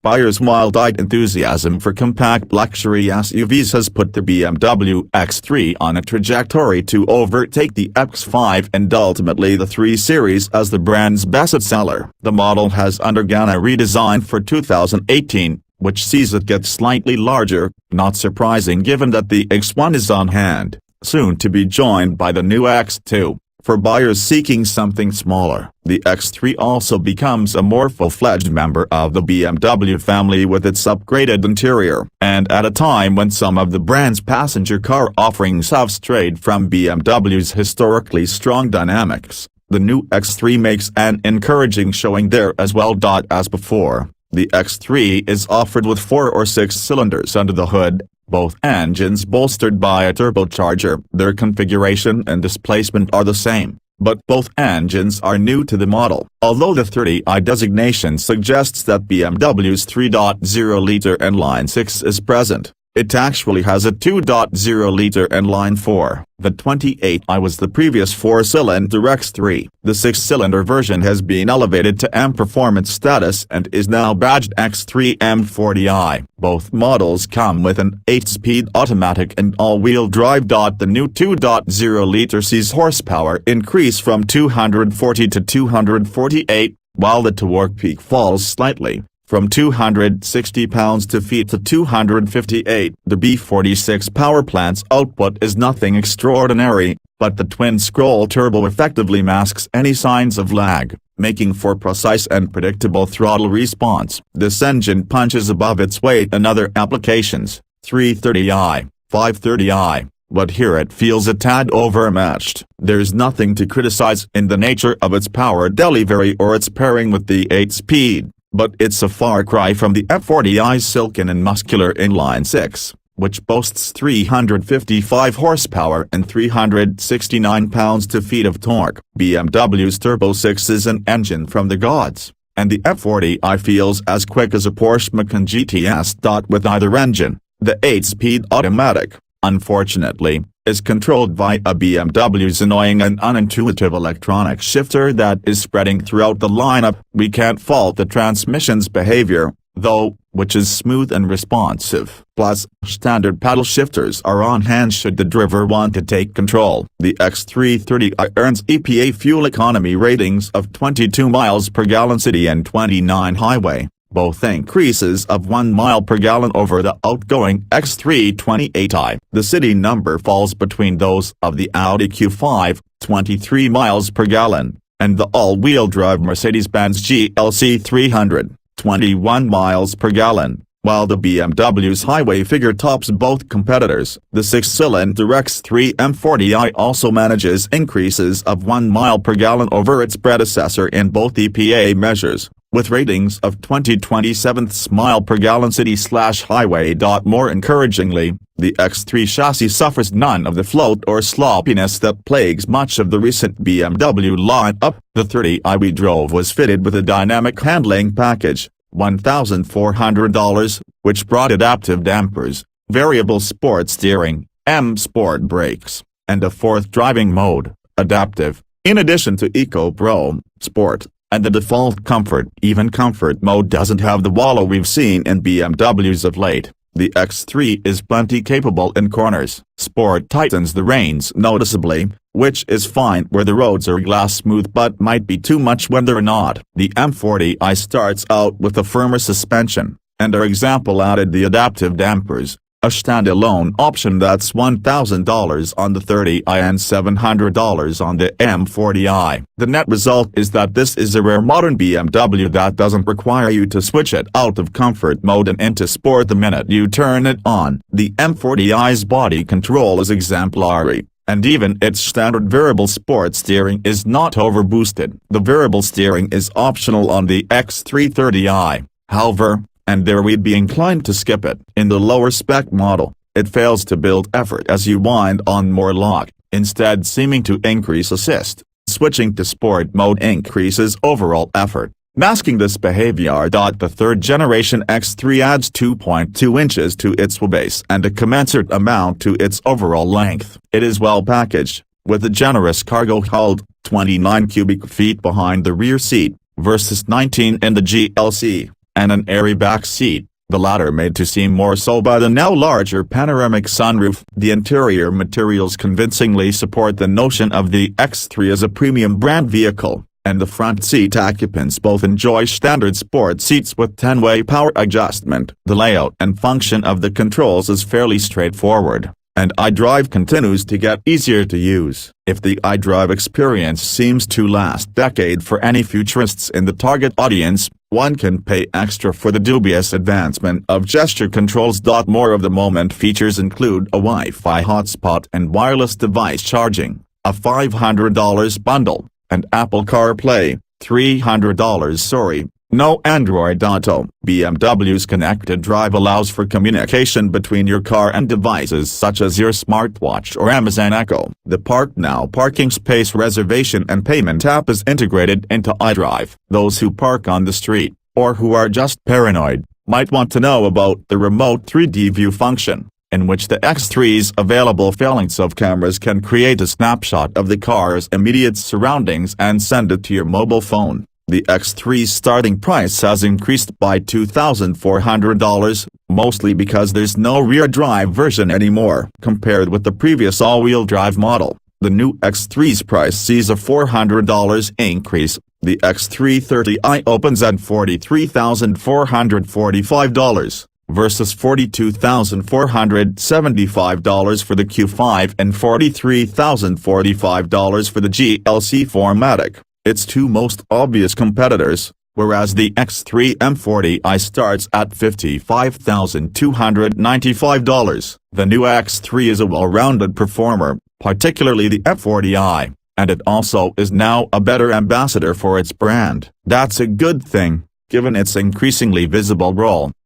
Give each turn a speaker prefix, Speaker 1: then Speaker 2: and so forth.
Speaker 1: Buyers' wild-eyed enthusiasm for compact luxury SUVs has put the BMW X3 on a trajectory to overtake the X5 and ultimately the 3 Series as the brand's best-seller. The model has undergone a redesign for 2018, which sees it get slightly larger, not surprising given that the X1 is on hand, soon to be joined by the new X2. For buyers seeking something smaller, the X3 also becomes a more full-fledged member of the BMW family with its upgraded interior. And at a time when some of the brand's passenger car offerings have strayed from BMW's historically strong dynamics, the new X3 makes an encouraging showing there as well. As before, the X3 is offered with 4 or 6 cylinders under the hood, both engines bolstered by a turbocharger. Their configuration and displacement are the same, but both engines are new to the model. Although the 30i designation suggests that BMW's 3.0-liter inline-six is present, it actually has a 2.0-liter inline-four. The 28i was the previous 4-cylinder X3. The 6-cylinder version has been elevated to M performance status and is now badged X3 M40i. Both models come with an 8-speed automatic and all-wheel drive. The new 2.0-liter sees horsepower increase from 240 to 248, while the torque peak falls slightly, from 260 pounds-feet to 258. The B46 powerplant's output is nothing extraordinary, but the twin-scroll turbo effectively masks any signs of lag, making for precise and predictable throttle response. This engine punches above its weight in other applications, 330i, 530i, but here it feels a tad overmatched. There's nothing to criticize in the nature of its power delivery or its pairing with the 8-speed. But it's a far cry from the M40i's silken and muscular inline-six, which boasts 355 horsepower and 369 pounds-feet of torque. BMW's Turbo 6 is an engine from the gods, and the M40i feels as quick as a Porsche Macan GTS.With either engine. The 8-speed automatic, unfortunately, is controlled by a BMW's annoying and unintuitive electronic shifter that is spreading throughout the lineup. We can't fault the transmission's behavior, though, which is smooth and responsive. Plus, standard paddle shifters are on hand should the driver want to take control. The X330i earns EPA fuel economy ratings of 22 miles per gallon city and 29 highway, both increases of 1 mile per gallon over the outgoing X328i. The city number falls between those of the Audi Q5, 23 miles per gallon, and the all-wheel drive Mercedes-Benz GLC300, 21 miles per gallon, while the BMW's highway figure tops both competitors. The 6-cylinder X3 M40i also manages increases of 1 mile per gallon over its predecessor in both EPA measures, with ratings of 20/27 mile per gallon city/highway. More encouragingly, the X3 chassis suffers none of the float or sloppiness that plagues much of the recent BMW lineup. The 30i we drove was fitted with a dynamic handling package, $1,400, which brought adaptive dampers, variable sport steering, M Sport brakes, and a 4th driving mode, adaptive, in addition to Eco Pro, Sport, and the default comfort. Even comfort mode doesn't have the wallow we've seen in BMWs of late. The X3 is plenty capable in corners. Sport tightens the reins noticeably, which is fine where the roads are glass smooth but might be too much when they're not. The M40i starts out with a firmer suspension, and our example added the adaptive dampers, a standalone option that's $1,000 on the 30i and $700 on the M40i. The net result is that this is a rare modern BMW that doesn't require you to switch it out of comfort mode and into sport the minute you turn it on. The M40i's body control is exemplary, and even its standard variable sport steering is not overboosted. The variable steering is optional on the X330i, however, and there we'd be inclined to skip it. In the lower-spec model, it fails to build effort as you wind on more lock, instead seeming to increase assist. Switching to sport mode increases overall effort, masking this behavior. The 3rd-generation X3 adds 2.2 inches to its wheelbase and a commensurate amount to its overall length. It is well packaged, with a generous cargo hold, 29 cubic feet behind the rear seat, versus 19 in the GLC. and an airy back seat, the latter made to seem more so by the now larger panoramic sunroof. The interior materials convincingly support the notion of the X3 as a premium brand vehicle, and the front seat occupants both enjoy standard sport seats with 10-way power adjustment. The layout and function of the controls is fairly straightforward, and iDrive continues to get easier to use. If the iDrive experience seems to last decade for any futurists in the target audience, one can pay extra for the dubious advancement of gesture controls.More. Of the moment features include a Wi-Fi hotspot and wireless device charging, a $500 bundle, and Apple CarPlay, $300. No Android Auto. BMW's connected drive allows for communication between your car and devices such as your smartwatch or Amazon Echo. The Park Now parking space reservation and payment app is integrated into iDrive. Those who park on the street, or who are just paranoid, might want to know about the remote 3D view function, in which the X3's available phalanx of cameras can create a snapshot of the car's immediate surroundings and send it to your mobile phone. The X3's starting price has increased by $2,400, mostly because there's no rear drive version anymore. Compared with the previous all-wheel drive model, the new X3's price sees a $400 increase. The X330i opens at $43,445, versus $42,475 for the Q5 and $43,045 for the GLC300 Matic, its two most obvious competitors, whereas the X3 M40i starts at $55,295. The new X3 is a well-rounded performer, particularly the M40i, and it also is now a better ambassador for its brand. That's a good thing, given its increasingly visible role